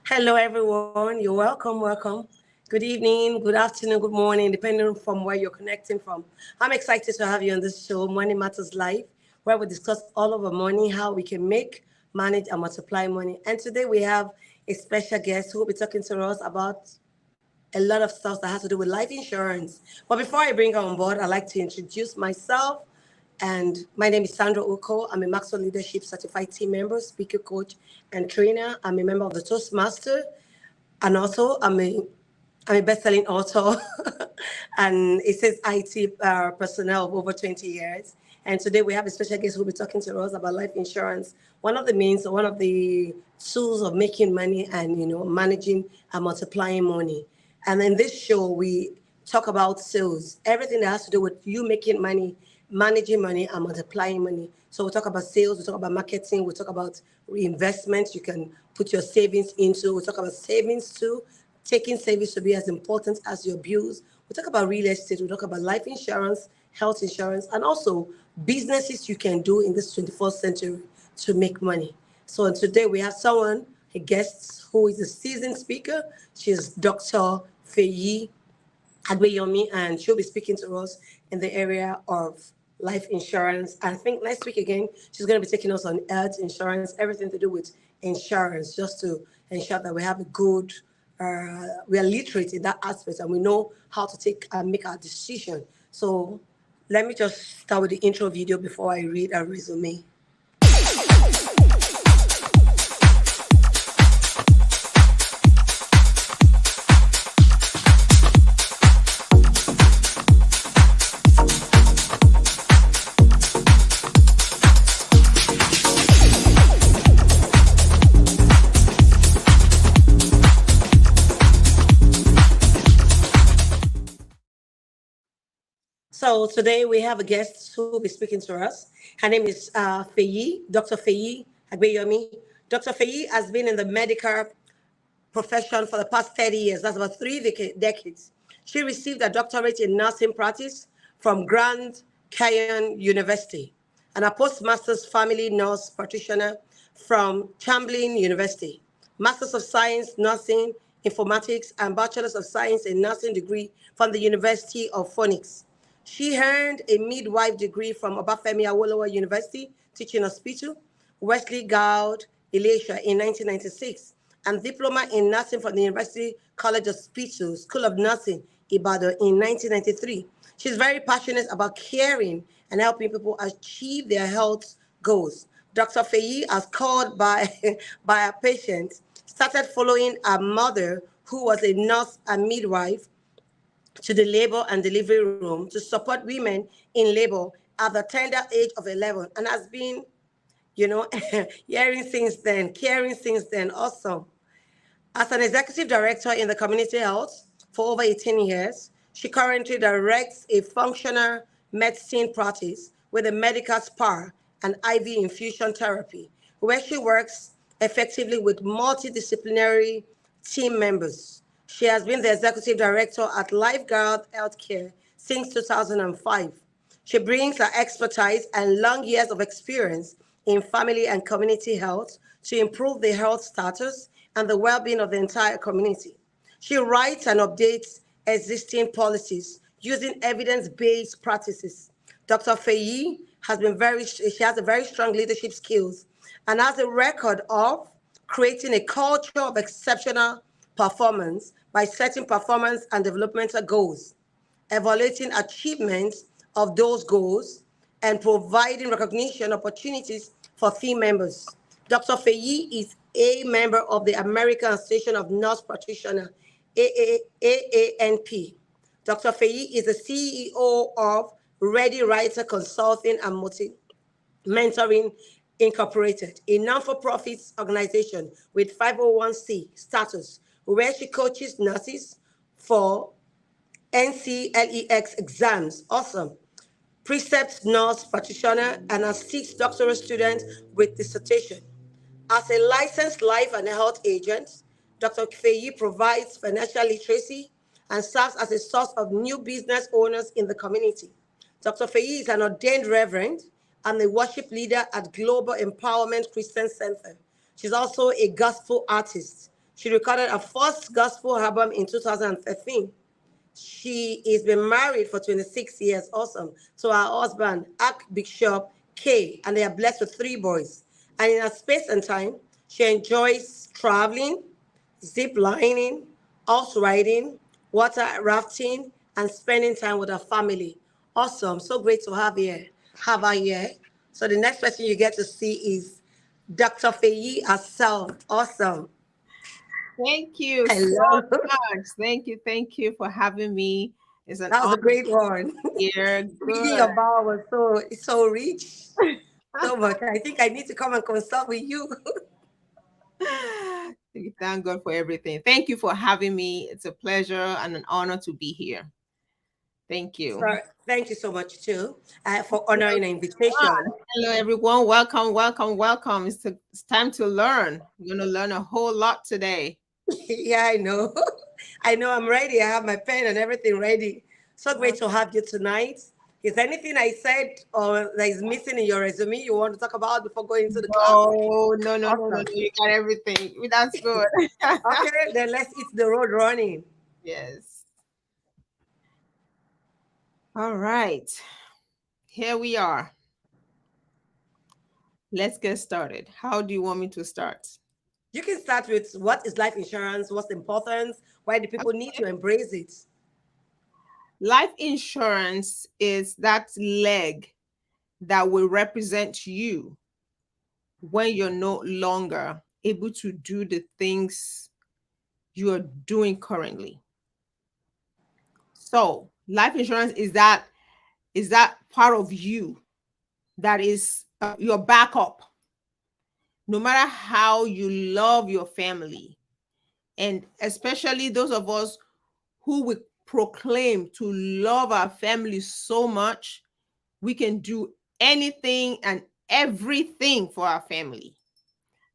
Hello, everyone. You're welcome. Welcome. Good evening, good afternoon, good morning, depending from where you're connecting from. I'm excited to have you on this show, Money Matters Live, where we discuss all over money, how we can make, manage, and multiply money. And today we have a special guest who will be talking to us about a lot of stuff that has to do with life insurance. But before I bring her on board, I'd like to introduce myself. And my name is Sandra Oko. I'm a Maxwell Leadership Certified Team Member, Speaker Coach, and Trainer. I'm a member of the Toastmaster. And also, I'm a best-selling author, and it says IT personnel of over 20 years. And today we have a special guest who will be talking to us about life insurance, one of the means, one of the tools of making money and managing and multiplying money. And in this show, we talk about sales, everything that has to do with you making money, managing money, and multiplying money. So we talk about sales, we talk about marketing, we talk about reinvestment. You can put your savings into. We talk about savings too, taking savings to be as important as your bills. We talk about real estate. We talk about life insurance, health insurance, and also businesses you can do in this 21st century to make money. So today we have someone, a guest, who is a seasoned speaker. She is Dr. Feyi Agbeiyomi, and she'll be speaking to us in the area of life insurance. I think next week again, she's going to be taking us on health insurance, everything to do with insurance, just to ensure that we have a good, we are literate in that aspect and we know how to take and make our decision. So let me just start with the intro video before I read her resume. So today we have a guest who will be speaking to us. Her name is Feyi, Dr. Feyi Agbeiyomi. Dr. Feyi has been in the medical profession for the past 30 years. That's about three decades. She received a doctorate in nursing practice from Grand Canyon University and a postmaster's family nurse practitioner from Chamberlain University, Masters of Science Nursing Informatics, and Bachelor's of Science in Nursing degree from the University of Phoenix. She earned a midwife degree from Obafemi Awolowo University Teaching Hospital, Wesley Gould, Elisha in 1996, and diploma in nursing from the University College Hospital School of Nursing, Ibadan in 1993. She's very passionate about caring and helping people achieve their health goals. Dr. Feyi, as called by, by a patient, started following her mother, who was a nurse and midwife, to the labor and delivery room to support women in labor at the tender age of 11, and has been, hearing since then, caring since then. Awesome. As an executive director in the community health for over 18 years, she currently directs a functional medicine practice with a medical spa and IV infusion therapy, where she works effectively with multidisciplinary team members. She has been the executive director at Lifeguard Healthcare since 2005. She brings her expertise and long years of experience in family and community health to improve the health status and the well-being of the entire community. She writes and updates existing policies using evidence-based practices. Dr. Feyi she has a very strong leadership skills and has a record of creating a culture of exceptional performance by setting performance and developmental goals, evaluating achievements of those goals, and providing recognition opportunities for team members. Dr. Feyi is a member of the American Association of Nurse Practitioners, AANP. Dr. Feyi is the CEO of Ready Writer Consulting and Mentoring Incorporated, a non-for-profit organization with 501c status, where she coaches nurses for NCLEX exams. Awesome. Precept nurse practitioner and assists doctoral students with dissertation. As a licensed life and health agent, Dr. Feyi provides financial literacy and serves as a source of new business owners in the community. Dr. Feyi is an ordained reverend and a worship leader at Global Empowerment Christian Center. She's also a gospel artist. She recorded her first gospel album in 2013. She has been married for 26 years. Awesome. To her husband, Archbishop K, and they are blessed with 3 boys. And in her space and time, she enjoys traveling, zip lining, horse riding, water rafting, and spending time with her family. Awesome. So great to have her here. So the next person you get to see is Dr. Feyi herself. Awesome. Thank you so Hello. much. Thank you for having me. It's an That was a honor great one. here. Reading Good. your bio was so rich, so much. I think I need to come and consult with you. Thank God for everything. Thank you for having me. It's a pleasure and an honor to be here. Thank you. So thank you so much too for honoring the invitation. Hello, everyone. Welcome, welcome, welcome. It's time to learn. We're going to learn a whole lot today. Yeah, I know. I know. I'm ready. I have my pen and everything ready. So great to have you tonight. Is there anything I said or that is missing in your resume you want to talk about before going into the class? No. You got everything. That's good. Okay, then let's hit the road running. Yes. All right. Here we are. Let's get started. How do you want me to start? You can start with what is life insurance, what's the importance, why do people need to embrace it? Life insurance is that leg that will represent you when you're no longer able to do the things you are doing currently. So, life insurance is that part of you that is your backup. No matter how you love your family, and especially those of us who would proclaim to love our family so much, we can do anything and everything for our family.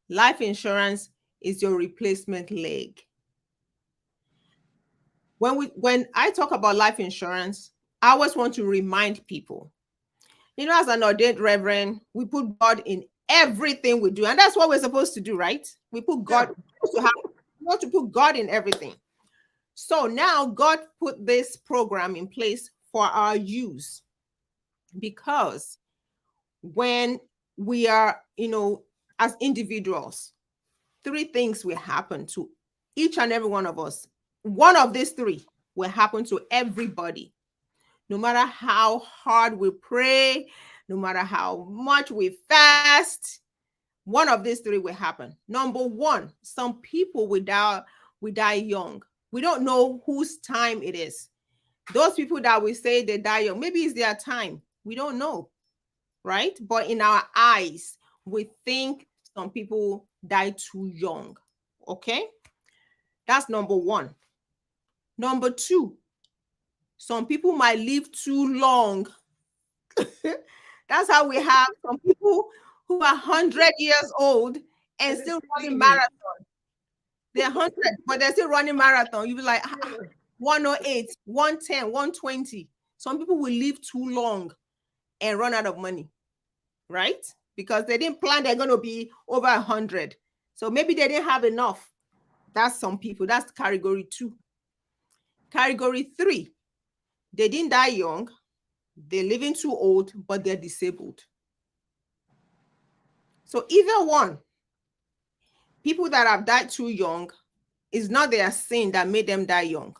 Life insurance is your replacement leg. When I talk about life insurance, I always want to remind people, as an ordained reverend, we put God in everything we do, and that's what we're supposed to do, right? We put God. We want to put God in everything. So now God put this program in place for our use, because when we are, as individuals, 3 things will happen to each and every one of us. One of these 3 will happen to everybody. No matter how hard we pray, no matter how much we fast, one of these 3 will happen. Number 1, some people will die young. We don't know whose time it is. Those people that we say they die young, maybe it's their time. We don't know, right? But in our eyes, we think some people die too young. Okay? That's number 1. Number 2, some people might live too long. That's how we have some people who are 100 years old and still running marathon. They're 100, but they're still running marathon. You'll be like, 108, 110, 120. Some people will live too long and run out of money, right? Because they didn't plan they're going to be over 100. So maybe they didn't have enough. That's some people. That's category 2. Category 3, they didn't die young. They're living too old, but they're disabled. So either one, people that have died too young, is not their sin that made them die young.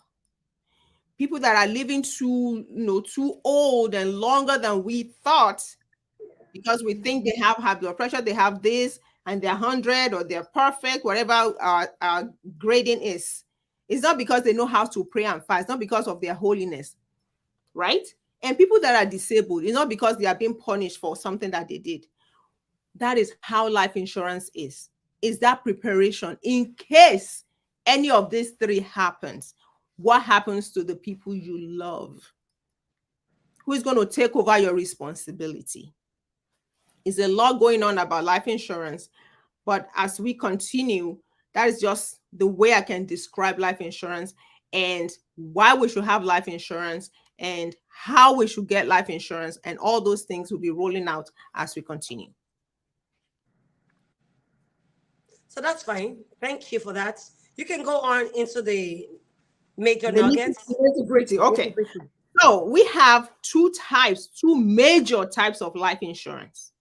People that are living too old and longer than we thought, because we think they have high blood pressure, they have this, and they're 100 or they're perfect, whatever our grading is. It's not because they know how to pray and fast. It's not because of their holiness, right? And people that are disabled, it's not because they are being punished for something that they did. That is how life insurance is that preparation in case any of these 3 happens. What happens to the people you love? Who is going to take over your responsibility? There's a lot going on about life insurance, but as we continue, that is just the way I can describe life insurance and why we should have life insurance and how we should get life insurance, and all those things will be rolling out as we continue. So that's fine. Thank you for that. You can go on into the major The nuggets. nitty-gritty. Okay. Nitty-gritty. So we have two major types of life insurance: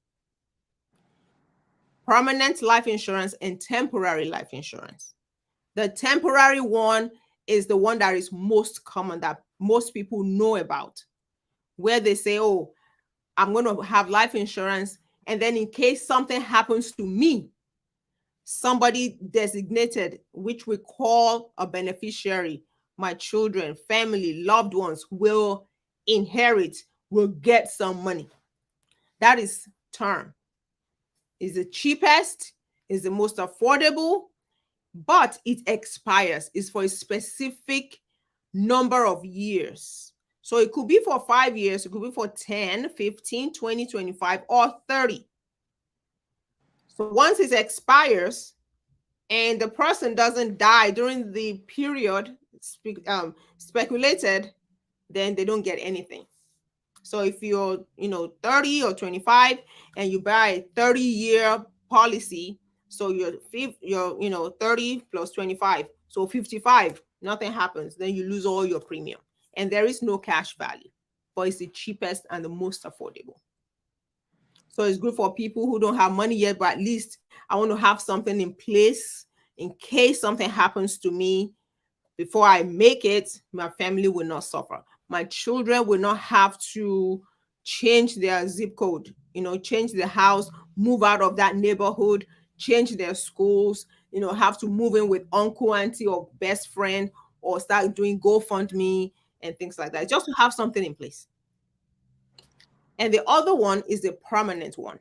permanent life insurance and temporary life insurance. The temporary one is the one that is most common, that most people know about, where they say, oh, I'm going to have life insurance, and then in case something happens to me, somebody designated, which we call a beneficiary, my children, family, loved ones, will inherit, will get some money. That is term. Is the cheapest, is the most affordable, but it expires. It's for a specific number of years. So it could be for 5 years, it could be for 10, 15, 20, 25, or 30. So once it expires and the person doesn't die during the period speculated, then they don't get anything. So if you're 30 or 25 and you buy a 30-year policy, so you're 30 plus 25, so 55, nothing happens, then you lose all your premium and there is no cash value, but it's the cheapest and the most affordable. So it's good for people who don't have money yet, but at least I want to have something in place in case something happens to me. Before I make it, my family will not suffer. My children will not have to change their zip code, change the house, move out of that neighborhood, change their schools, have to move in with uncle, auntie, or best friend, or start doing GoFundMe and things like that, just to have something in place. And the other one is the permanent one.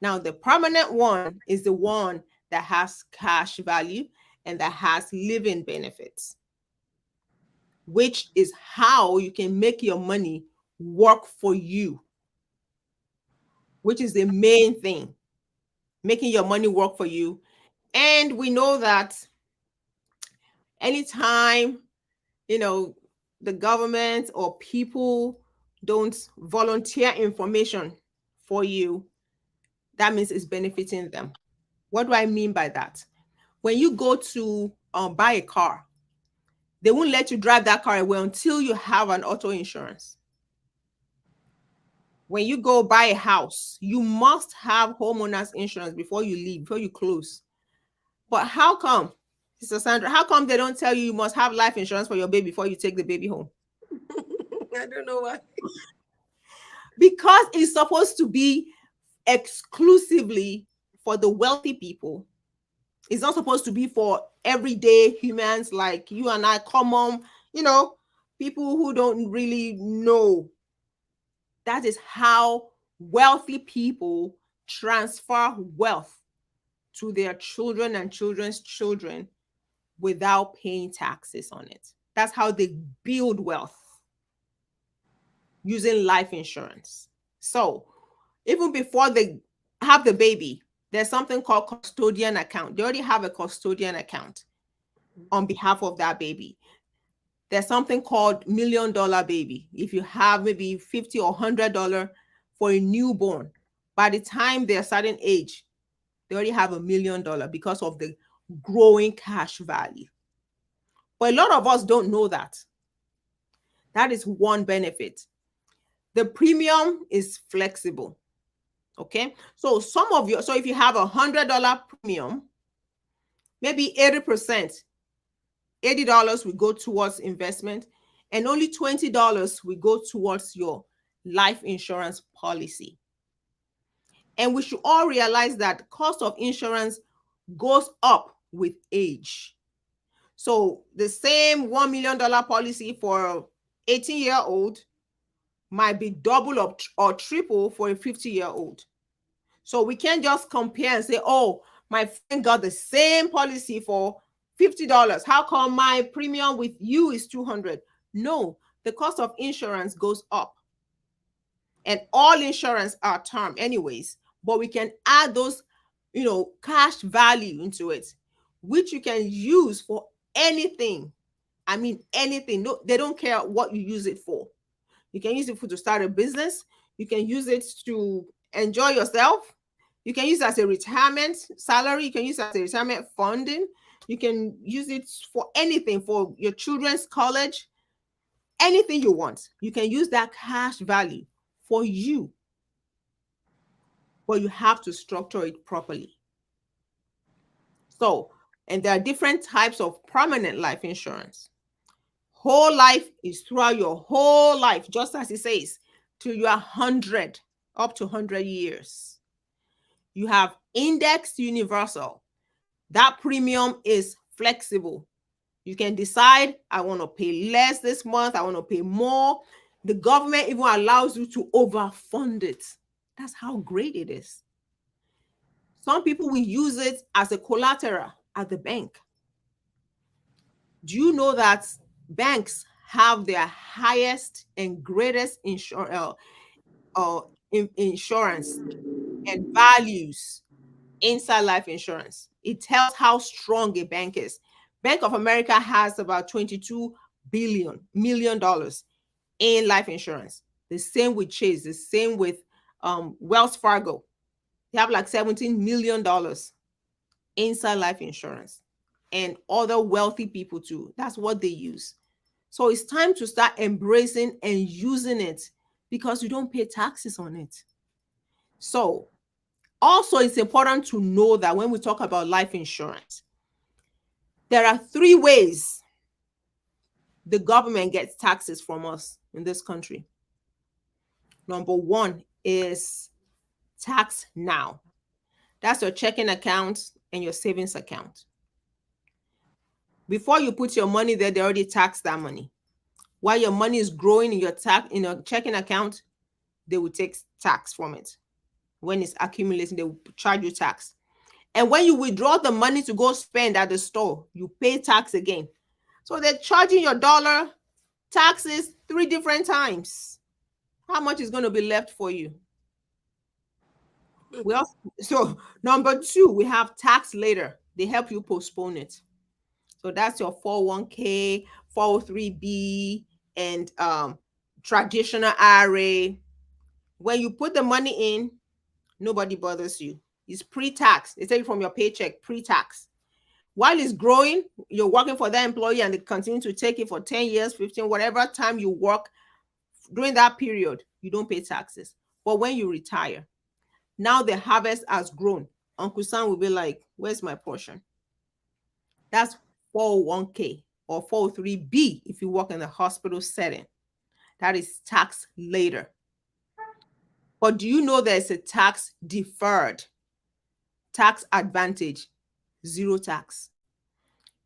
Now, the permanent one is the one that has cash value and that has living benefits, which is how you can make your money work for you, which is the main thing, making your money work for you. And we know that anytime, the government or people don't volunteer information for you, that means it's benefiting them. What do I mean by that? When you go to buy a car, they won't let you drive that car away until you have an auto insurance. When you go buy a house, you must have homeowners insurance before you leave, before you close. But how come, Sister Sandra, how come they don't tell you you must have life insurance for your baby before you take the baby home? I don't know why. Because it's supposed to be exclusively for the wealthy people. It's not supposed to be for everyday humans like you and I, common, people who don't really know. That is how wealthy people transfer wealth to their children and children's children without paying taxes on it. That's how they build wealth, using life insurance. So even before they have the baby, there's something called custodian account. They already have a custodian account on behalf of that baby. There's something called $1 million baby. If you have maybe $50 or $100 for a newborn, by the time they're a certain age, they already have $1 million because of the growing cash value. But a lot of us don't know that. That is one benefit. The premium is flexible. Okay, so so if you have $100 premium, maybe 80%, $80 will go towards investment, and only $20 will go towards your life insurance policy. And we should all realize that cost of insurance goes up with age. So the same $1 million policy for an 18-year-old might be double or triple for a 50-year-old. So we can't just compare and say, oh, my friend got the same policy for $50. How come my premium with you is $200? No, the cost of insurance goes up. And all insurance are term anyways, but we can add those, cash value into it, which you can use for anything. I mean, anything. No, they don't care what you use it for. You can use it to start a business. You can use it to enjoy yourself. You can use it as a retirement salary. You can use it as a retirement funding. You can use it for anything, for your children's college, anything you want. You can use that cash value for you, but you have to structure it properly. So, and there are different types of permanent life insurance. Whole life is throughout your whole life, just as it says, till you are 100, up to 100 years. You have indexed universal. That premium is flexible. You can decide, I want to pay less this month, I want to pay more. The government even allows you to overfund it. That's how great it is. Some people will use it as a collateral at the bank. Do you know that banks have their highest and greatest insurance and values inside life insurance? It tells how strong a bank is. Bank of America has about $22 million in life insurance. The same with Chase, the same with Wells Fargo. They have like $17 million inside life insurance, and other wealthy people too. That's what they use. So it's time to start embracing and using it, because you don't pay taxes on it. So also, it's important to know that when we talk about life insurance, there are 3 ways the government gets taxes from us in this country. Number 1 is tax now. That's your checking account and your savings account. Before you put your money there, they already tax that money. While your money is growing in your checking account, they will take tax from it. When it's accumulating, they will charge you tax. And when you withdraw the money to go spend at the store, you pay tax again. So they're charging your dollar taxes 3 different times. How much is going to be left for you? So number 2, we have tax later. They help you postpone it. So that's your 401k, 403b, and traditional IRA. When you put the money in, nobody bothers you. It's pre-tax. They take it from your paycheck, pre-tax. While it's growing, you're working for that employee and they continue to take it for 10 years, 15, whatever time you work. During that period, you don't pay taxes. But when you retire, now the harvest has grown. Uncle Sam will be like, where's my portion? That's 401k or 403b if you work in the hospital setting. That is tax later. But do you know there's a tax deferred, tax advantage, 0 tax?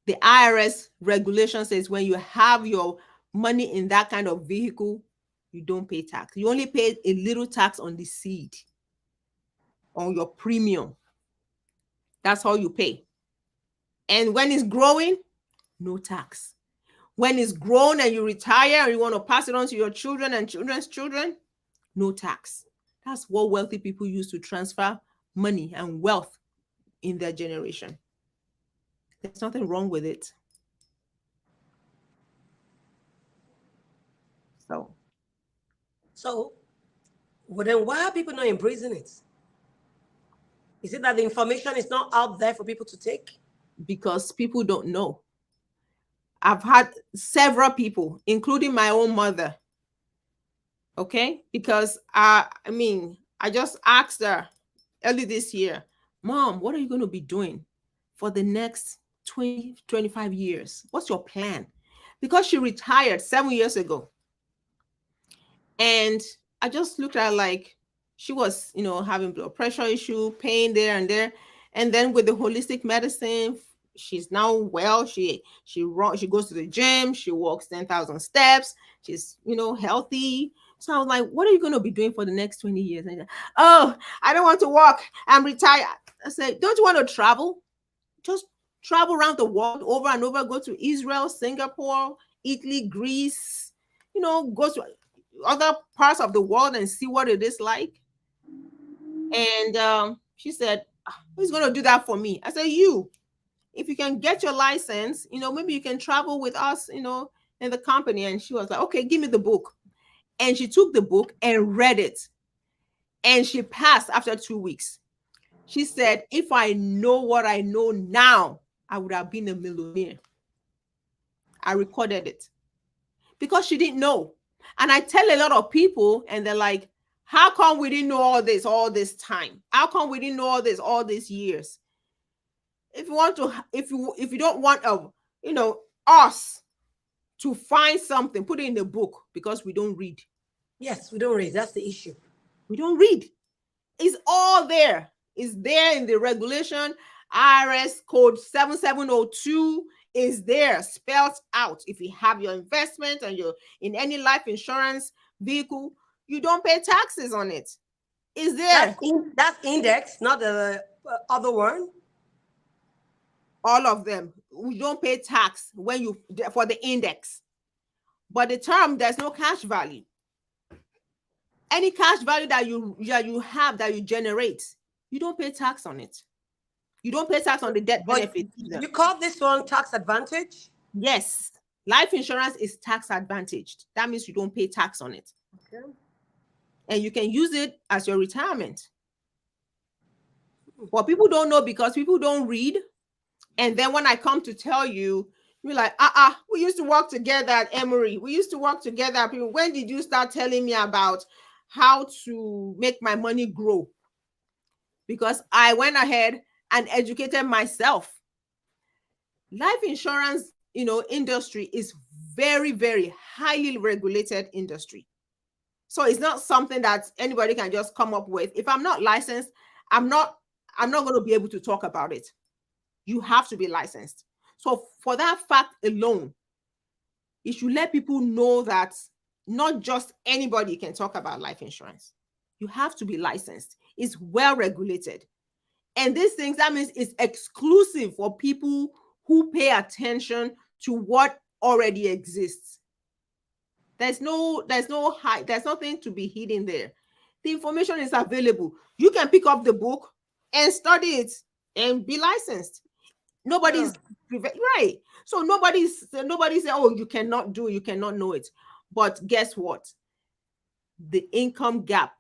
The IRS regulation says when you have your money in that kind of vehicle, you don't pay tax. You only pay a little tax on the seed, on your premium. That's all you pay. And when it's growing, no tax. When it's grown and you retire and you want to pass it on to your children and children's children, no tax. That's what wealthy people use to transfer money and wealth in their generation. There's nothing wrong with it. So, well, then why are people not embracing it? Is it that the information is not out there for people to take? Because people don't know. I've had several people, including my own mother. Okay? Because I just asked her early this year, Mom, what are you going to be doing for the next 20, 25 years? What's your plan? Because she retired 7 years ago. And I just looked at her like she was, having blood pressure issue, pain there and there. And then with the holistic medicine, she's now well. She goes to the gym. She walks 10,000 steps. She's, healthy. So I was like, what are you going to be doing for the next 20 years? And said, oh, I don't want to walk. I'm retired. I said, don't you want to travel? Just travel around the world over and over. Go to Israel, Singapore, Italy, Greece, go to other parts of the world and see what it is like. And she said, who's going to do that for me? I said, you. If you can get your license, maybe you can travel with us, in the company. And she was like, okay, give me the book. And she took the book and read it. And she passed after 2 weeks. She said, if I know what I know now I would have been a millionaire. I recorded it because she didn't know. And I tell a lot of people, and they're like, how come we didn't know all this time? How come we didn't know all these years? If you want to, if you don't want us to find something, put it in the book, because we don't read. Yes, we don't read. That's the issue. We don't read. It's all there. It's there in the regulation. IRS code 7702 is there, spelled out. If you have your investment and you're in any life insurance vehicle, you don't pay taxes on it. Is there? That's index, not the other one. All of them. We don't pay tax for the index. But the term, there's no cash value. Any cash value that you have, that you generate, you don't pay tax on it. You don't pay tax on the death benefit either. You call this one tax advantage? Yes. Life insurance is tax advantaged. That means you don't pay tax on it. Okay. And you can use it as your retirement. But people don't know because people don't read. And then when I come to tell you, you're like, we used to work together at Emory. We used to work together. When did you start telling me about how to make my money grow? Because I went ahead and educated myself. Life insurance, industry is very, very highly regulated industry. So it's not something that anybody can just come up with. If I'm not licensed, I'm not going to be able to talk about it. You have to be licensed. So for that fact alone, you should let people know that not just anybody can talk about life insurance. You have to be licensed. It's well regulated. And these things, that means it's exclusive for people who pay attention to what already exists. There's nothing to be hidden there. The information is available. You can pick up the book and study it and be licensed. Nobody's right. So nobody said, oh, you cannot do it, you cannot know it. But guess what? The income gap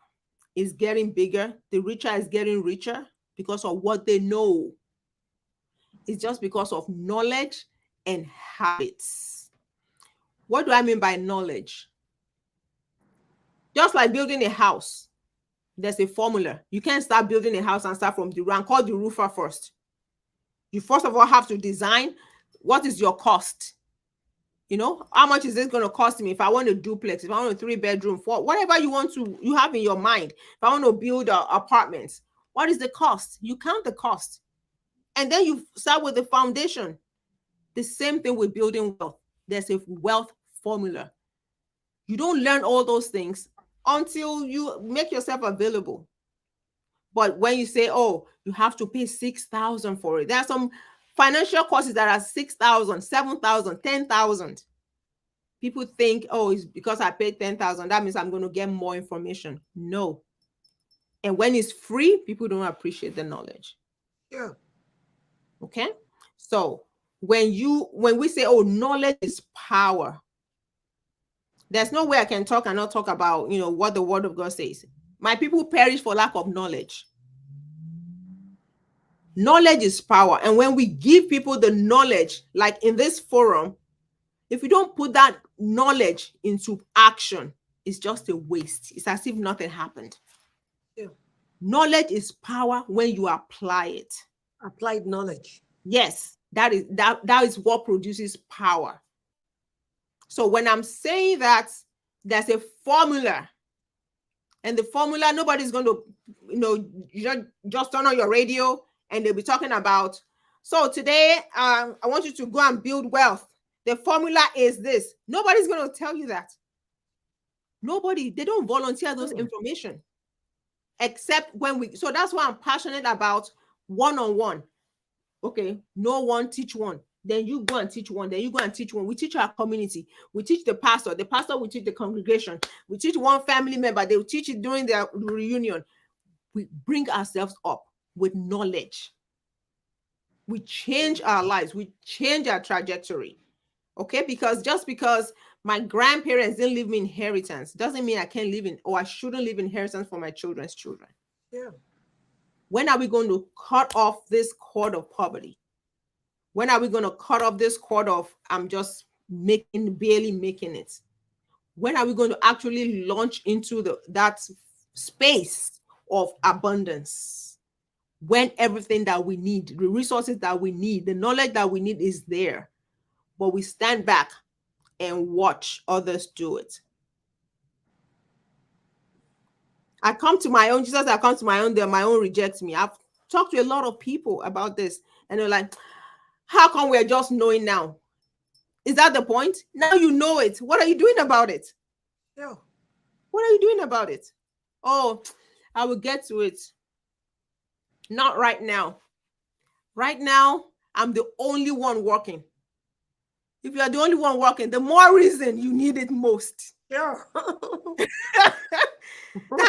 is getting bigger. The richer is getting richer because of what they know. It's just because of knowledge and habits. What do I mean by knowledge? Just like building a house, there's a formula. You can't start building a house and start from the ground. Call the roofer first. You first of all have to design what is your cost. How much is this going to cost me if I want a duplex, if I want a 3-bedroom, whatever you have in your mind. If I want to build apartments, what is the cost? You count the cost. And then you start with the foundation. The same thing with building wealth. There's a wealth formula. You don't learn all those things until you make yourself available. But when you say, oh, you have to pay $6,000 for it, there are some financial courses that are $6,000, $7,000, $10,000. People think, oh, it's because I paid $10,000, that means I'm going to get more information. No. And when it's free, people don't appreciate the knowledge. Yeah. Okay. So when we say, oh, knowledge is power, there's no way I can talk and not talk about, what the word of God says. My people perish for lack of knowledge. Knowledge is power. And when we give people the knowledge, like in this forum, if you don't put that knowledge into action, it's just a waste. It's as if nothing happened. Yeah. Knowledge is power when you apply it. Applied knowledge. Yes, that is what produces power. So when I'm saying that there's a formula, and the formula, nobody's going to, you just turn on your radio and they'll be talking about, so today, I want you to go and build wealth. The formula is this. Nobody's going to tell you that. Nobody, they don't volunteer those information. Except so that's why I'm passionate about one-on-one. Okay, no one teach one. Then you go and teach one. Then you go and teach one. We teach our community. We teach the pastor. The pastor will teach the congregation. We teach one family member. They will teach it during their reunion. We bring ourselves up with knowledge. We change our lives. We change our trajectory. Okay, because just because my grandparents didn't leave me inheritance doesn't mean I can't I shouldn't leave inheritance for my children's children. Yeah. When are we going to cut off this cord of poverty? When are we going to cut off this cord of I'm just barely making it? When are we going to actually launch into that space of abundance? When everything that we need, the resources that we need, the knowledge that we need is there, but we stand back and watch others do it. I come to my own, Jesus, I come to my own, then my own rejects me. I've talked to a lot of people about this, and they're like, how come we're just knowing now? Is that the point? Now you know it. What are you doing about it? Yeah. What are you doing about it? Oh, I will get to it. Not right now. Right now, I'm the only one working. If you're the only one working, the more reason you need it most. Yeah. That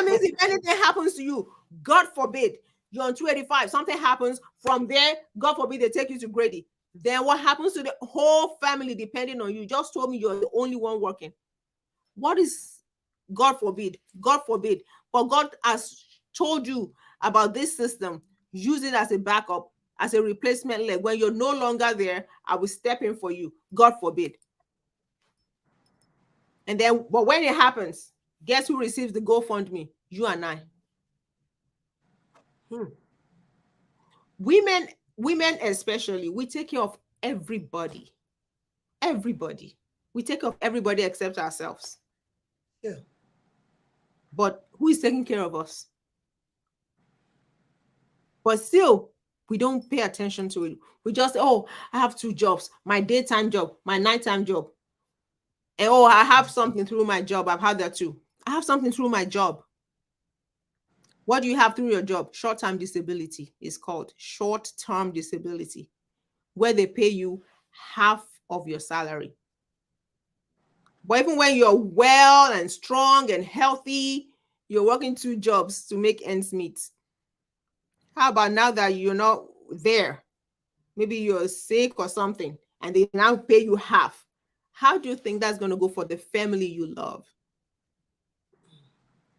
means if anything happens to you, God forbid, you're on 285, something happens from there, God forbid they take you to Grady. Then what happens to the whole family depending on you? You just told me you're the only one working. What is God forbid? God forbid. But God has told you about this system. Use it as a backup, as a replacement leg. When you're no longer there, I will step in for you. God forbid. And then, but when it happens, guess who receives the GoFundMe? You and I. Women especially, we take care of everybody. Everybody. We take care of everybody except ourselves. Yeah. But who is taking care of us? But still, we don't pay attention to it. We just, oh, I have 2 jobs, my daytime job, my nighttime job. And oh, I have something through my job. I've had that too. I have something through my job. What do you have through your job? Short-term disability is called short-term disability, where they pay you half of your salary. But even when you're well and strong and healthy, you're working 2 jobs to make ends meet. How about now that you're not there? Maybe you're sick or something, and they now pay you half. How do you think that's going to go for the family you love?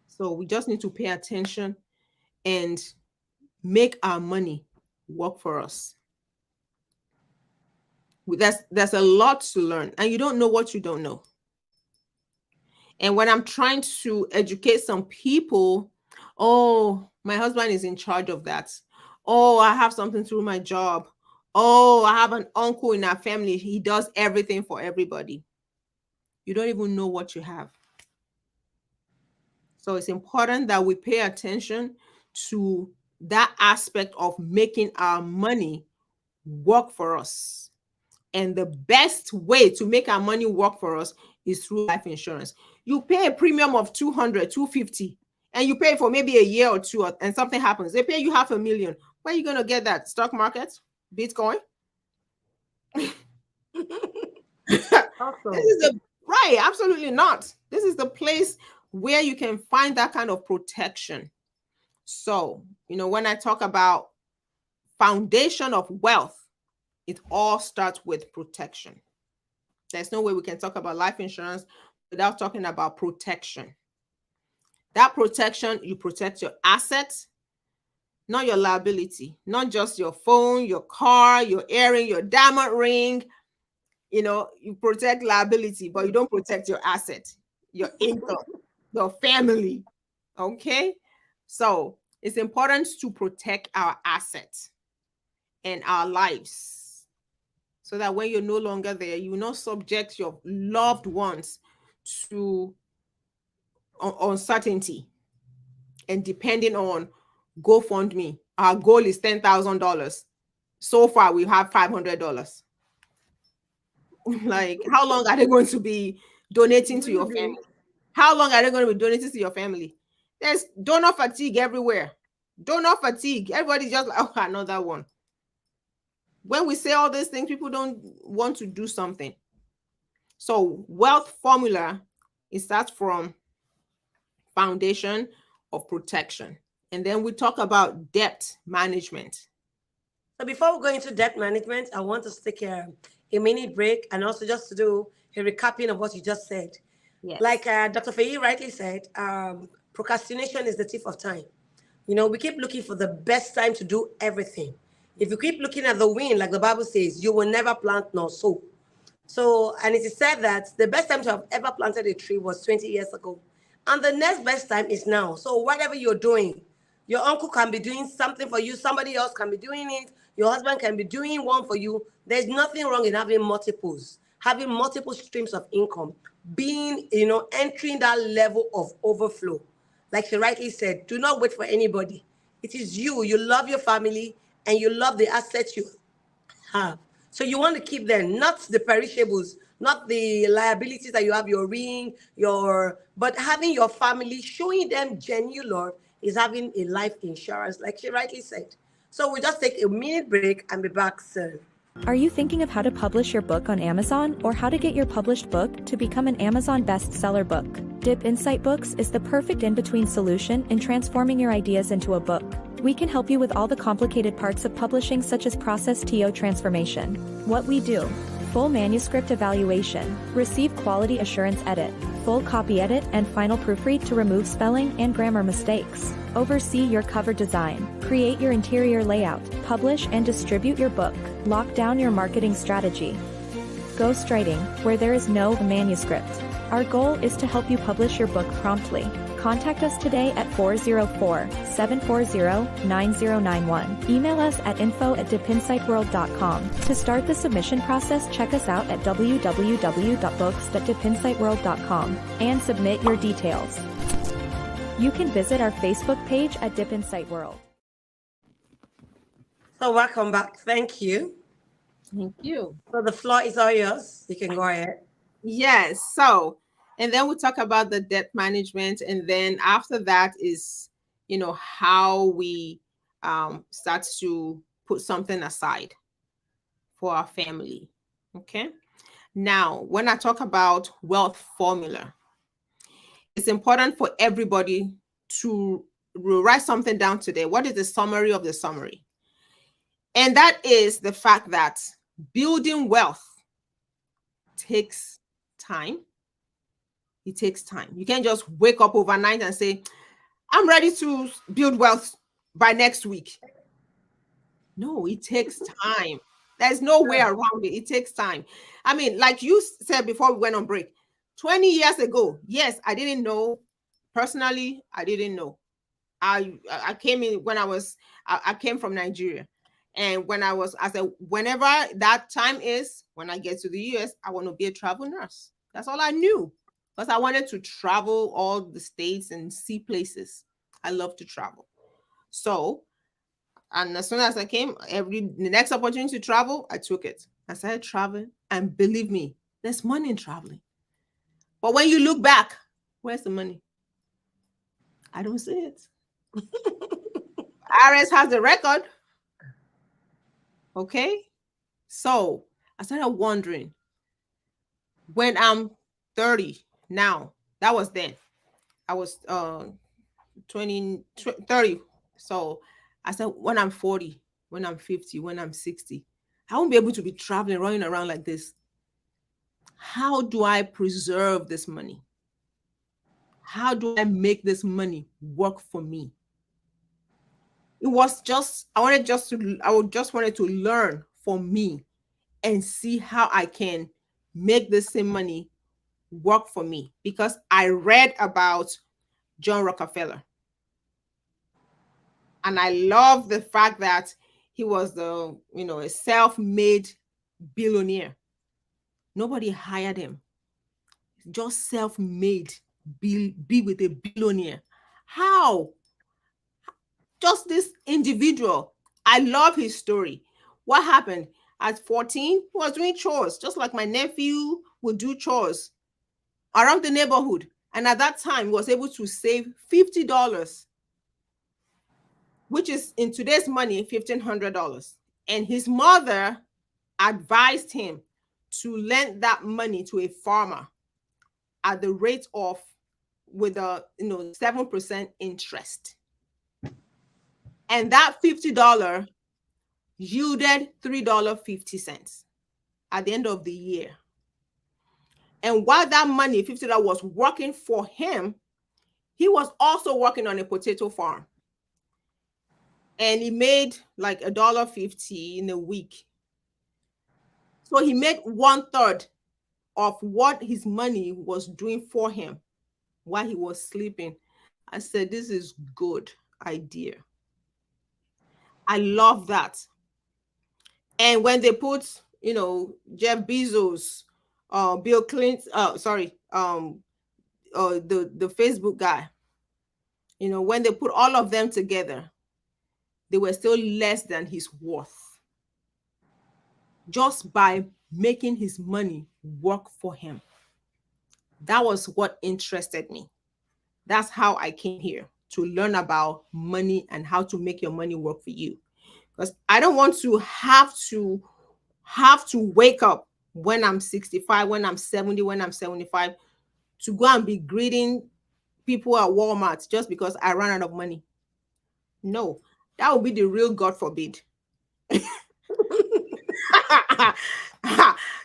So we just need to pay attention and make our money work for us. There's a lot to learn, and you don't know what you don't know. And when I'm trying to educate some people, oh, my husband is in charge of that. Oh, I have something through my job. Oh, I have an uncle in our family. He does everything for everybody. You don't even know what you have. So it's important that we pay attention to that aspect of making our money work for us. And the best way to make our money work for us is through life insurance. You pay a premium of $200, $250, and you pay for maybe a year or 2, and something happens. They pay you $500,000. Where are you going to get that? Stock market? Bitcoin? Awesome. This is right, absolutely not. This is the place where you can find that kind of protection. So, when I talk about foundation of wealth, it all starts with protection. There's no way we can talk about life insurance without talking about protection. That protection, you protect your assets, not your liability, not just your phone, your car, your earring, your diamond ring. You protect liability, but you don't protect your asset, your income, your family. Okay? So it's important to protect our assets and our lives, so that when you're no longer there, you will not subject your loved ones to uncertainty and depending on GoFundMe. Our goal is $10,000. So far, we have $500. Like, how long are they going to be donating to your family? How long are they going to be donating to your family? There's donor fatigue everywhere. Donor fatigue. Everybody's just like, oh, another one. When we say all these things, people don't want to do something. So wealth formula, it starts from foundation of protection. And then we talk about debt management. So before we go into debt management, I want us to take a minute break and also just to do a recapping of what you just said. Yes. Like Dr. Feyi rightly said, procrastination is the thief of time. We keep looking for the best time to do everything. If you keep looking at the wind, like the Bible says, you will never plant nor sow. So, and it is said that the best time to have ever planted a tree was 20 years ago. And the next best time is now. So whatever you're doing, your uncle can be doing something for you. Somebody else can be doing it. Your husband can be doing one for you. There's nothing wrong in having multiples, having multiple streams of income, being, entering that level of overflow. Like she rightly said, do not wait for anybody. It is you. You love your family and you love the assets you have. So you want to keep them, not the perishables, not the liabilities that you have, your ring, but having your family, showing them genuine love is having a life insurance, like she rightly said. So we'll just take a minute break and be back soon. Are you thinking of how to publish your book on Amazon or how to get your published book to become an Amazon bestseller book? Dip Insight Books is the perfect in-between solution in transforming your ideas into a book. We can help you with all the complicated parts of publishing, such as process TO transformation. What we do: full manuscript evaluation, receive quality assurance edit, full copy edit and final proofread to remove spelling and grammar mistakes, oversee your cover design, create your interior layout, publish and distribute your book, lock down your marketing strategy. Ghostwriting, where there is no manuscript. Our goal is to help you publish your book promptly. Contact us today at 404-740-9091. Email us at info@dipinsightworld.com. To start the submission process, check us out at www.books.dipinsightworld.com and submit your details. You can visit our Facebook page at Dip Insight World. So welcome back. Thank you. Thank you. So the floor is all yours. You can go ahead. Yes. So, and then we talk about the debt management. And then after that is, how we start to put something aside for our family. Okay. Now, when I talk about wealth formula, it's important for everybody to write something down today. What is the summary of the summary? And that is the fact that building wealth takes time. It takes time. You can't just wake up overnight and say, I'm ready to build wealth by next week. No, it takes time. There's no way around it. It takes time. I mean, like you said before we went on break, 20 years ago, yes, I didn't know. Personally, I didn't know. I came in when I came from Nigeria. And I said, whenever that time is, when I get to the US, I want to be a travel nurse. That's all I knew, because I wanted to travel all the states and see places. I love to travel. So, and as soon as I came, the next opportunity to travel, I took it. I started traveling, and believe me, there's money in traveling. But when you look back, where's the money? I don't see it. IRS has the record. Okay. So I started wondering, when I'm 30 now, that was then. I was 30. So I said, when I'm 40, when I'm 50, when I'm 60, I won't be able to be traveling, running around like this. How do I preserve this money? How do I make this money work for me? It was just, I just wanted to learn for me and see how I can make the same money work for me, because I read about John Rockefeller. And I love the fact that he was a self-made billionaire. Nobody hired him. Just self-made, be with a billionaire. How? Just this individual. I love his story. What happened? At 14, he was doing chores, just like my nephew would do chores around the neighborhood. And at that time, he was able to save $50, which is in today's money, $1,500. And his mother advised him to lend that money to a farmer at the rate of, with a 7% interest. And that $50 yielded $3.50 at the end of the year. And while that money, $50, was working for him, he was also working on a potato farm. and he made like $1.50 in a week. So he made 1/3 of what his money was doing for him while he was sleeping. I said, this is good idea. I love that. And when they put, Jeff Bezos, Bill Clinton, the Facebook guy, when they put all of them together, they were still less than his worth, just by making his money work for him. That was what interested me. That's how I came here, to learn about money and how to make your money work for you. Because I don't want to have to wake up when I'm 65, when I'm 70, when I'm 75, to go and be greeting people at Walmart just because I ran out of money. No, that would be the real God forbid.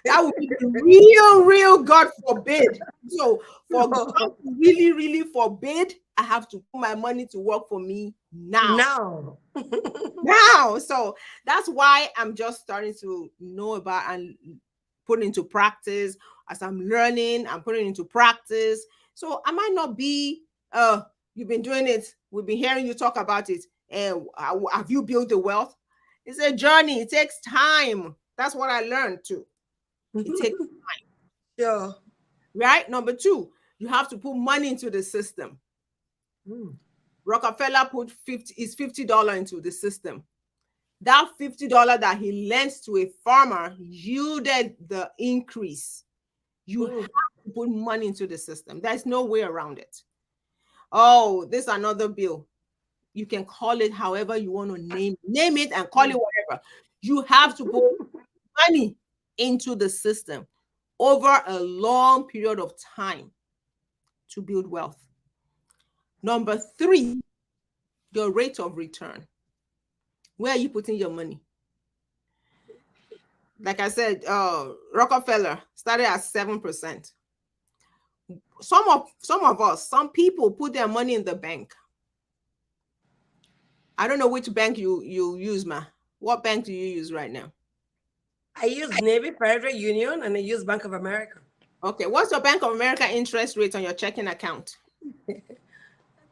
That would be the real God forbid. So for God to really, really forbid, I have to put my money to work for me now. Now. So that's why I'm just starting to know about and put into practice. As I'm learning, I'm putting into practice. So I might not be, you've been doing it. We've been hearing you talk about it. And have you built the wealth? It's a journey. It takes time. That's what I learned too. It takes time. Sure. Right? Number 2, you have to put money into the system. Rockefeller put $50 into the system. That $50 that he lends to a farmer yielded the increase. You have to put money into the system. There's no way around it. Oh, this is another bill. You can call it however you want to name it and call it whatever. You have to put money into the system over a long period of time to build wealth. Number 3, your rate of return. Where are you putting your money? Like I said, Rockefeller started at 7%. Some people put their money in the bank. I don't know which bank you use, Ma. What bank do you use right now? I use Navy Federal Union and I use Bank of America. Okay. What's your Bank of America interest rate on your checking account?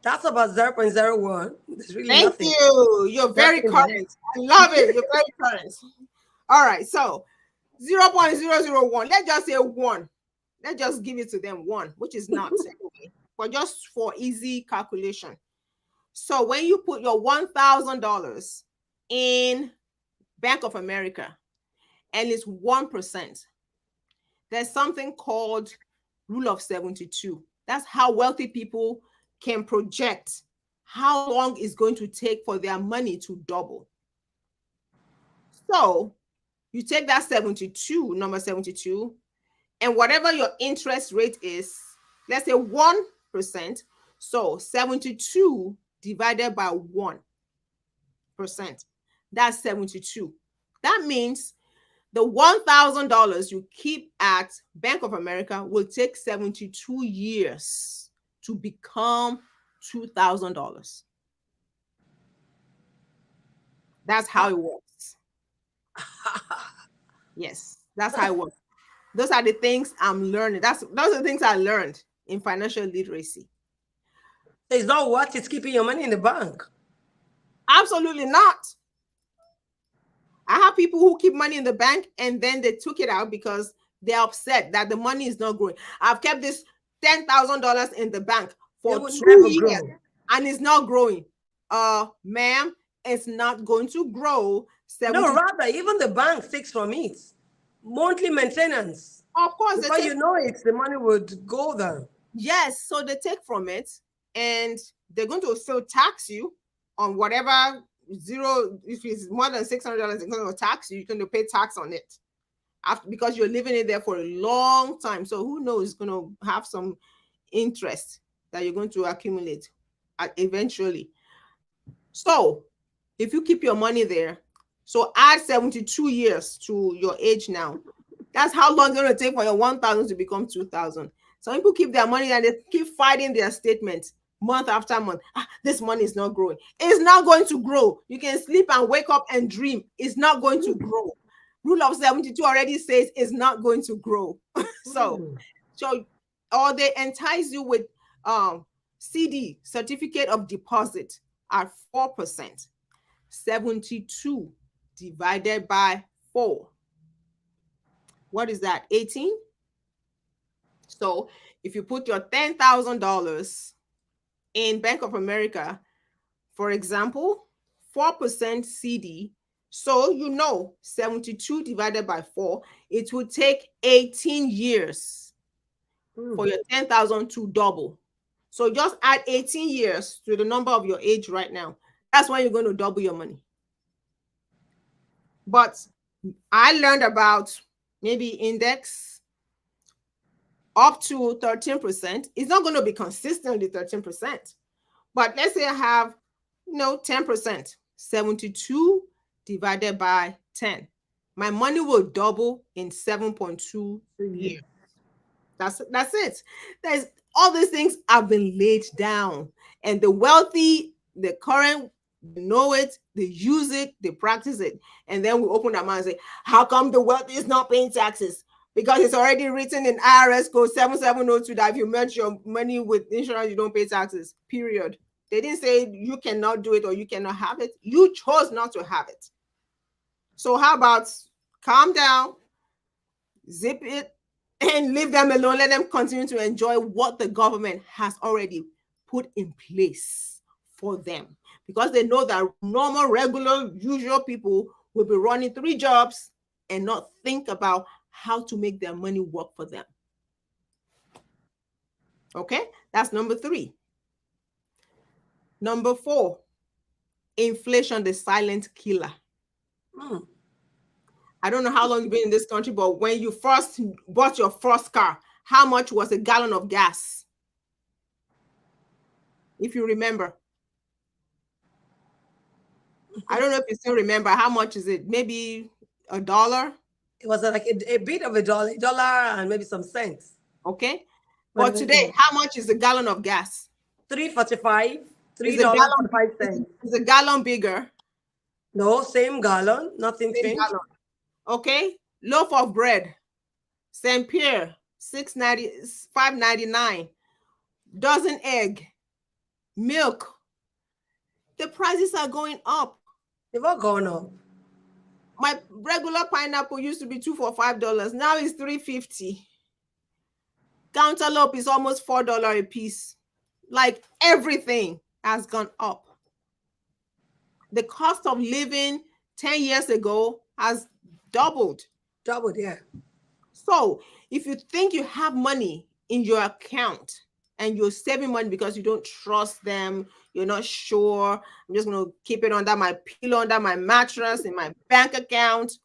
That's about 0.01. It's really Thank nothing. you. You're very current. I love it. You're very current. All right. So 0.001. Let's just say 1. Let's just give it to them 1, which is not anyway, but just for easy calculation. So when you put your $1,000 in Bank of America and it's 1%, there's something called rule of 72. That's how wealthy people can project how long it's going to take for their money to double. So you take that 72, number 72, and whatever your interest rate is, let's say 1%. So 72 divided by 1%, that's 72. That means the $1,000 you keep at Bank of America will take 72 years to become $2,000. That's how it works. Yes, that's how it works. Those are the things I'm learning. Those are the things I learned in financial literacy. It's not worth it keeping your money in the bank. Absolutely not. I have people who keep money in the bank and then they took it out because they're upset that the money is not growing. I've kept this $10,000 in the bank for 2 years and it's not growing. Ma'am, it's not going to grow. No, rather, even the bank takes from it. Monthly maintenance. Of course. Before you know it, the money would go there. Yes, so they take from it and they're going to still tax you on whatever zero. If it's more than $600, they're going to tax you. You're going to pay tax on it because you're living it there for a long time. So who knows, it's going to have some interest that you're going to accumulate eventually. So if you keep your money there, so add 72 years to your age now. That's how long it's going to take for your 1,000 to become 2,000. Some people keep their money and they keep fighting their statements. month after month. This money is not growing. It's not going to grow. You can sleep and wake up and dream. It's not going to grow. Rule of 72 already says it's not going to grow. So or they entice you with CD, certificate of deposit, at 4%. 72 divided by 4. What is that? 18? So if you put your $10,000 in Bank of America, for example, 4% CD, so 72 divided by 4, it would take 18 years for your 10,000 to double. So just add 18 years to the number of your age right now. That's when you're going to double your money. But I learned about maybe index up to 13%. It's not going to be consistently 13%. But let's say I have 10%. 72 divided by 10. My money will double in 7.2 years. That's it. There's all these things have been laid down, and the wealthy, the current, they know it, they use it, they practice it, and then we open our mouth and say, how come the wealthy is not paying taxes? Because it's already written in IRS code 7702 that if you merge your money with insurance, you don't pay taxes, period. They didn't say you cannot do it or you cannot have it. You chose not to have it. So how about calm down, zip it, and leave them alone. Let them continue to enjoy what the government has already put in place for them. Because they know that normal, regular, usual people will be running 3 jobs and not think about how to make their money work for them. Okay, that's number 3. Number 4, inflation, the silent killer. I don't know how long you've been in this country, but when you first bought your first car, how much was a gallon of gas? If you remember. I don't know if you still remember. How much is it? Maybe $1? It was like a bit of $1 and maybe some cents. Okay. But today, how much is a gallon of gas? $3.45. $3.45. Is a gallon bigger? No, same gallon. Nothing changed. Gallon. Okay. Loaf of bread, St. Pierre, $5.99. Dozen egg, milk. The prices are going up. They've all gone up. My regular pineapple used to be $2 for $5. Now it's $3.50. Cantaloupe is almost $4 a piece. Like everything has gone up. The cost of living 10 years ago has doubled. Doubled, yeah. So if you think you have money in your account and you're saving money because you don't trust them, you're not sure, I'm just going to keep it under my pillow, under my mattress, in my bank account,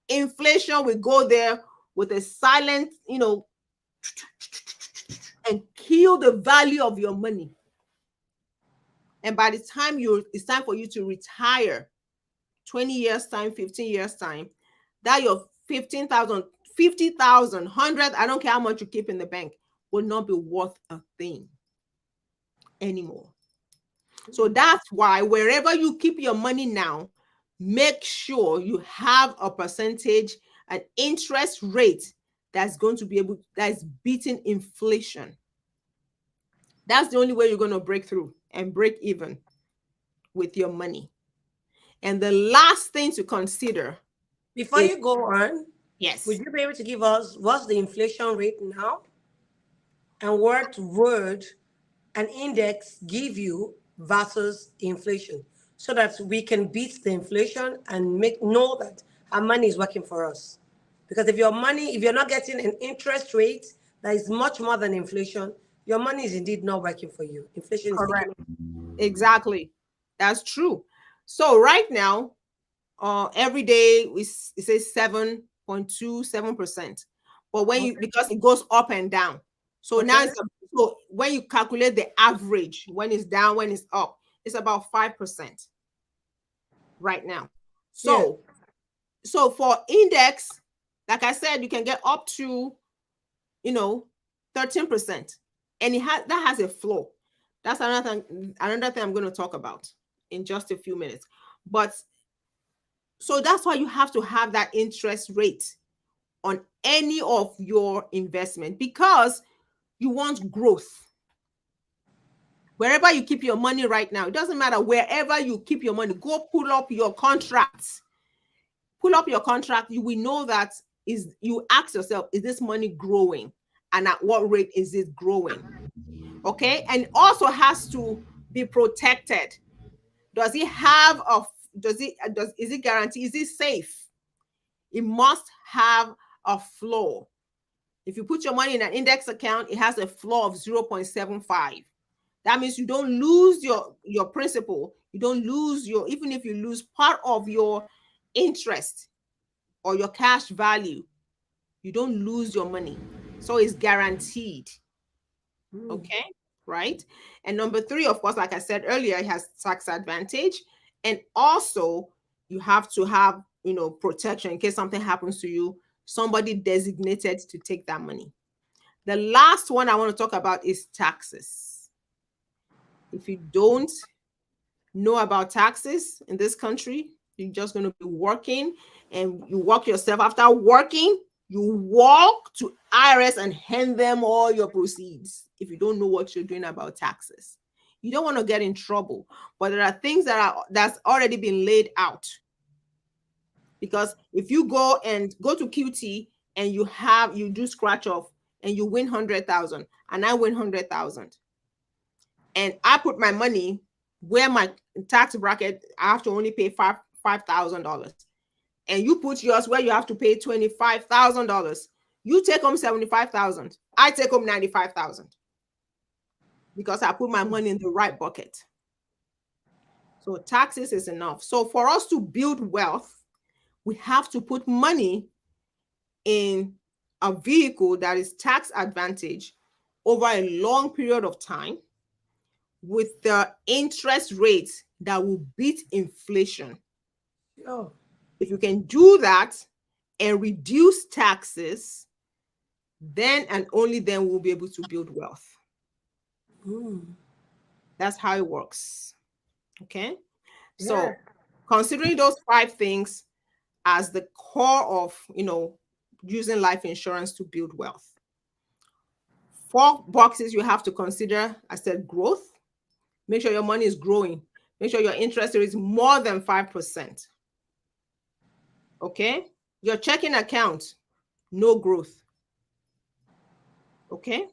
inflation will go there with a silent, and kill the value of your money. And by the time it's time for you to retire, 20 years time, 15 years time, that your 15,000, 50,000, 100, I don't care how much you keep in the bank, will not be worth a thing anymore. So that's why wherever you keep your money now, make sure you have a percentage, an interest rate that's going to be that's beating inflation. That's the only way you're going to break through and break even with your money. And the last thing to consider, before you go on, yes, would you be able to give us what's the inflation rate now, and what would an index give you versus inflation, so that we can beat the inflation and know that our money is working for us? Because if you're not getting an interest rate that is much more than inflation, your money is indeed not working for you. Inflation is correct. Exactly. That's true. So right now, every day it says 7.27%. But because it goes up and down. So now so when you calculate the average, when it's down, when it's up, it's about 5% right now. So for index, like I said, you can get up to 13%. And that has a floor. That's another thing I'm going to talk about in just a few minutes. But so that's why you have to have that interest rate on any of your investment, because you want growth. Wherever you keep your money right now, it doesn't matter wherever you keep your money, go pull up your contracts. Pull up your contract. You will know that you ask yourself, is this money growing? And at what rate is it growing? Okay. And also has to be protected. Does it have is it guaranteed? Is it safe? It must have a floor. If you put your money in an index account, it has a floor of 0.75. That means you don't lose your principal. You don't lose even if you lose part of your interest or your cash value, you don't lose your money. So it's guaranteed. Okay, right? And number 3, of course, like I said earlier, it has tax advantage. And also you have to have, protection in case something happens to you, somebody designated to take that money. The last one I want to talk about is taxes. If you don't know about taxes in this country, you're just going to be working, and you work yourself. After working, you walk to IRS and hand them all your proceeds. If you don't know what you're doing about taxes, you don't want to get in trouble. But there are things that's already been laid out. Because if you go to QT and you do scratch off and you win 100,000 and I win 100,000, and I put my money where my tax bracket, I have to only pay $5,000, and you put yours where you have to pay $25,000, you take home 75,000. I take home 95,000 because I put my money in the right bucket. So taxes is enough. So for us to build wealth, we have to put money in a vehicle that is tax advantage over a long period of time, with the interest rates that will beat inflation. Oh. If you can do that and reduce taxes, then and only then we'll be able to build wealth. That's how it works. Okay. Yeah. So considering those 5 things as the core of, using life insurance to build wealth. 4 boxes you have to consider. I said growth. Make sure your money is growing. Make sure your interest rate is more than 5%. Okay. Your checking account, no growth. Okay.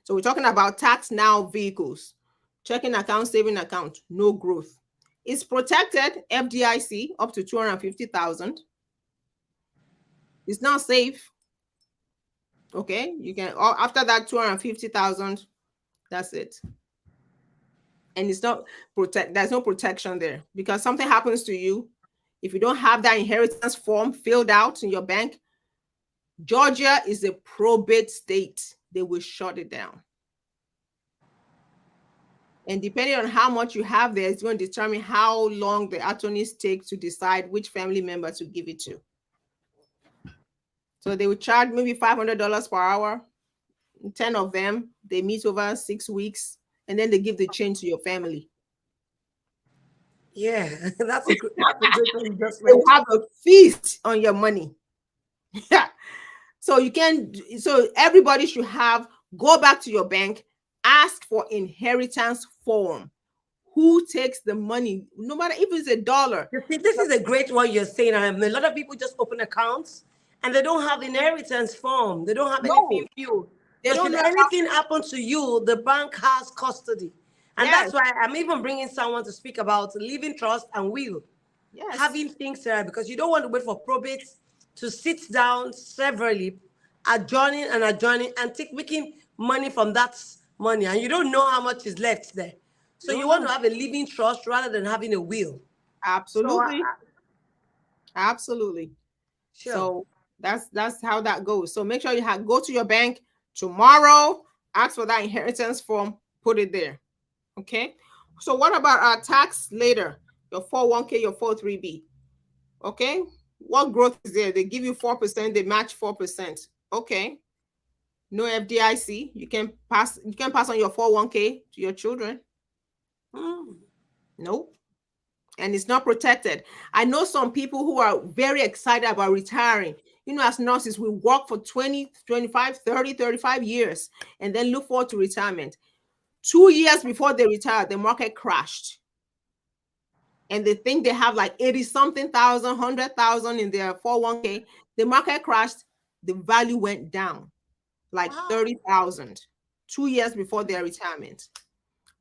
So we're talking about tax now vehicles. Checking account, saving account, no growth. It's protected, FDIC, up to 250,000. It's not safe. Okay. You can, after that 250,000, that's it. And it's not there's no protection there, because something happens to you. If you don't have that inheritance form filled out in your bank, Georgia is a probate state. They will shut it down. And depending on how much you have there, it's going to determine how long the attorneys take to decide which family member to give it to. So they will charge maybe $500 per hour. 10 of them, they meet over 6 weeks, and then they give the change to your family. Yeah, that's a good one. They will have a feast on your money. Yeah. So everybody should go back to your bank, ask for inheritance form. Who takes the money, no matter if it's $1. You see, this is a great one you're saying. A lot of people just open accounts and they don't have inheritance form. They don't have anything filled. Because if anything happens to you, the bank has custody. And that's why I'm even bringing someone to speak about living trust and will. Yes. Having things there, because you don't want to wait for probate to sit down severally, adjourning and making money from that money. And you don't know how much is left there. So you want to have a living trust rather than having a will. Absolutely. Absolutely. Sure. So that's how that goes. So make sure you go to your bank tomorrow, ask for that inheritance form, put it there. Okay. So what about our tax later? Your 401k, your 403b. Okay. What growth is there? They give you 4%, they match 4%. Okay. No FDIC. You can pass on your 401k to your children. Nope. And it's not protected. I know some people who are very excited about retiring. You know, as nurses, we work for 20, 25, 30, 35 years and then look forward to retirement. 2 years before they retire, the market crashed. And they think they have like 80-something thousand, 100,000 in their 401k. The market crashed. The value went down like 30,000 2 years before their retirement.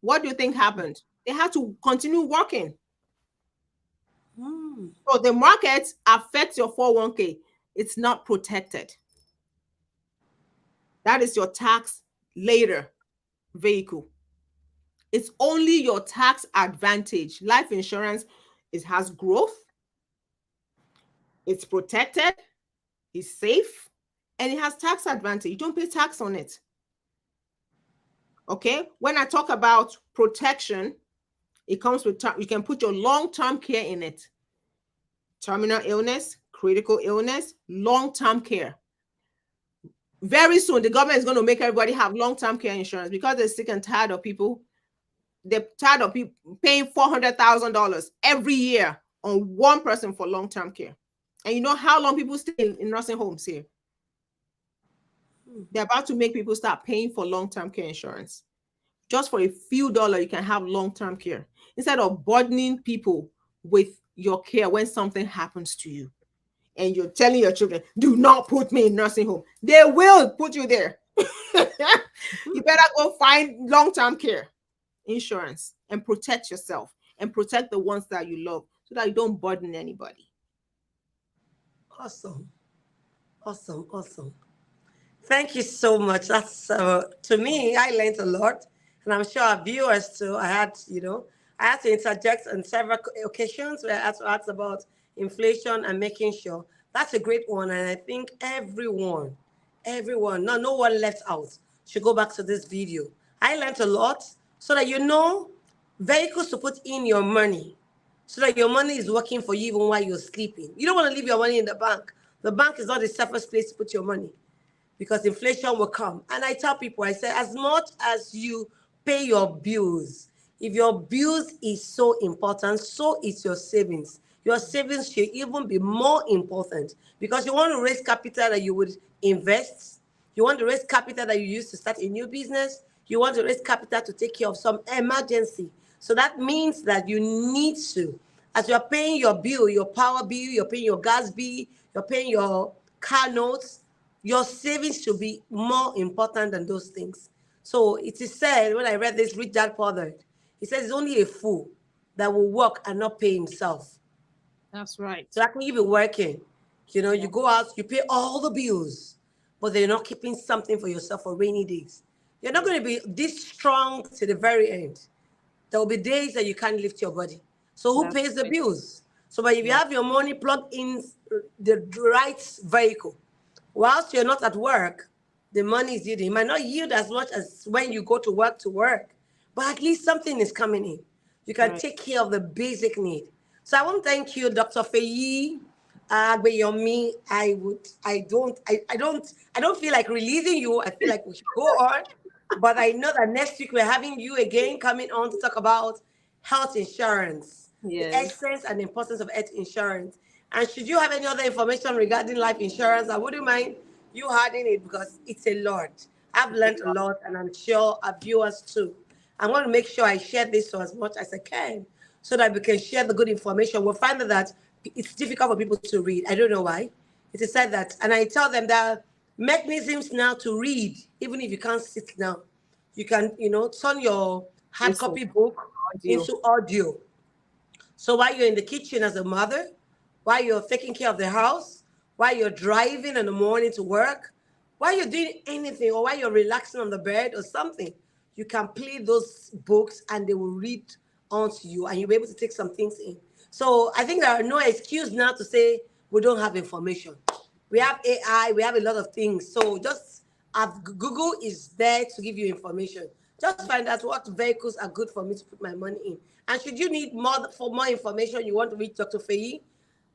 What do you think happened? They had to continue working. So the market affects your 401k. It's not protected. That is your tax later vehicle. It's only your tax advantage. Life insurance, it has growth. It's protected. It's safe. And it has tax advantage. You don't pay tax on it. Okay? When I talk about protection, it comes with, you can put your long-term care in it. Terminal illness, critical illness, long-term care. Very soon, the government is going to make everybody have long-term care insurance because they're sick and tired of people. They're tired of people paying $400,000 every year on one person for long-term care. And you know how long people stay in nursing homes here? They're about to make people start paying for long-term care insurance. Just for a few dollars, you can have long-term care instead of burdening people with your care when something happens to you. And you're telling your children, do not put me in nursing home. They will put you there. You better go find long-term care insurance and protect yourself and protect the ones that you love so that you don't burden anybody. Awesome. Awesome. Awesome. Thank you so much. That's to me, I learned a lot, and I'm sure our viewers too. I had to interject on several occasions where I had to ask about inflation and making sure. That's a great one, and I think everyone, no one left out, should go back to this video. I learned a lot, so that you know vehicles to put in your money, so that your money is working for you even while you're sleeping. You don't want to leave your money in the bank. The bank is not the safest place to put your money, because inflation will come. And I tell people, I say, as much as you pay your bills, if your bills is so important, so is your savings. Your savings should even be more important, because you want to raise capital that you would invest. You want to raise capital that you use to start a new business. You want to raise capital to take care of some emergency. So that means that you need to, as you're paying your bill, your power bill, you're paying your gas bill, you're paying your car notes, your savings should be more important than those things. So it is said, when I read this Rich Dad Poor Dad, he says it's only a fool that will work and not pay himself. That's right. So that when you be working, you go out, you pay all the bills, but they're not keeping something for yourself for rainy days. You're not going to be this strong to the very end. There will be days that you can't lift your body. So who pays the bills? So but if you have your money plugged in the right vehicle, whilst you're not at work, the money is yielding. It might not yield as much as when you go to work, but at least something is coming in. You can take care of the basic need. So I want to thank you, Dr. Feyi, Agbeiyomi. I don't feel like releasing you. I feel like we should go on. But I know that next week we're having you again coming on to talk about health insurance, the essence and the importance of health insurance. And should you have any other information regarding life insurance, I wouldn't mind you adding it, because it's a lot. I've learned a lot, and I'm sure our viewers too. I want to make sure I share this so as much as I can, so that we can share the good information. We'll find that it's difficult for people to read. I don't know why. It is said that, and I tell them that mechanisms now to read, even if you can't sit down, you can, turn your hard copy book into audio. So while you're in the kitchen as a mother, while you're taking care of the house, while you're driving in the morning to work, while you're doing anything, or while you're relaxing on the bed or something, you can play those books and they will read onto you, and you'll be able to take some things in. So I think there are no excuse now to say we don't have information. We have AI, we have a lot of things. So just Google is there to give you information. Just find out what vehicles are good for me to put my money in. And should you need more information, you want to reach Dr. Feyi.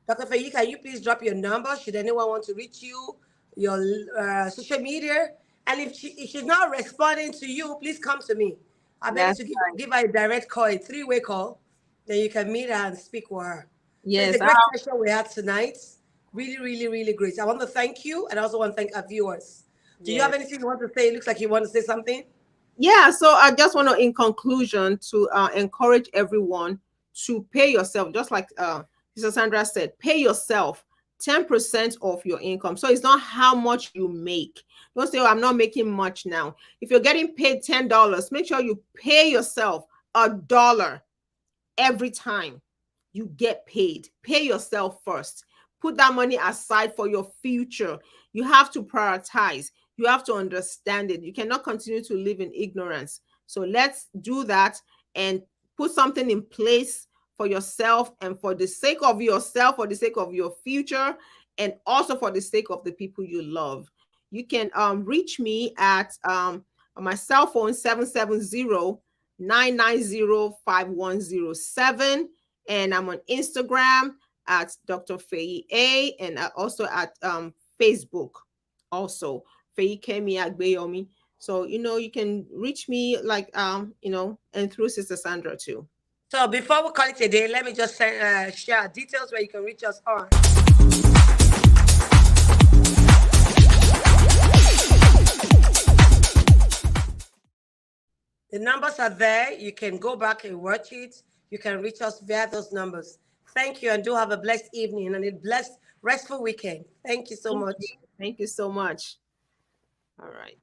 Dr. Feyi, can you please drop your number? Should anyone want to reach you, your social media? And if she's not responding to you, please come to me. I beg you to give her a direct call, a 3-way call. Then you can meet her and speak with her. Yes. So it's a great session we had tonight. Really, really, really great. I want to thank you, and I also want to thank our viewers. Do you have anything you want to say? It looks like you want to say something. Yeah, so I just want to, in conclusion, to encourage everyone to pay yourself, just like Sister Sandra said, pay yourself 10% of your income. So it's not how much you make. Don't say, oh, I'm not making much now. If you're getting paid $10, make sure you pay yourself $1 every time you get paid. Pay yourself first. Put that money aside for your future. You have to prioritize. You have to understand it. You cannot continue to live in ignorance. So let's do that and put something in place for yourself, and for the sake of yourself, for the sake of your future, and also for the sake of the people you love. You can reach me at on my cell phone, 770-990-5107. And I'm on Instagram at Dr. Feyi A, and also at Facebook also. Feyi Kemi Agbeiyomi. So, you can reach me like, and through Sister Sandra too. So before we call it a day, let me just share details where you can reach us on. The numbers are there. You can go back and watch it. You can reach us via those numbers. Thank you, and do have a blessed evening and a blessed, restful weekend. Thank you so much. Thank you so much. All right.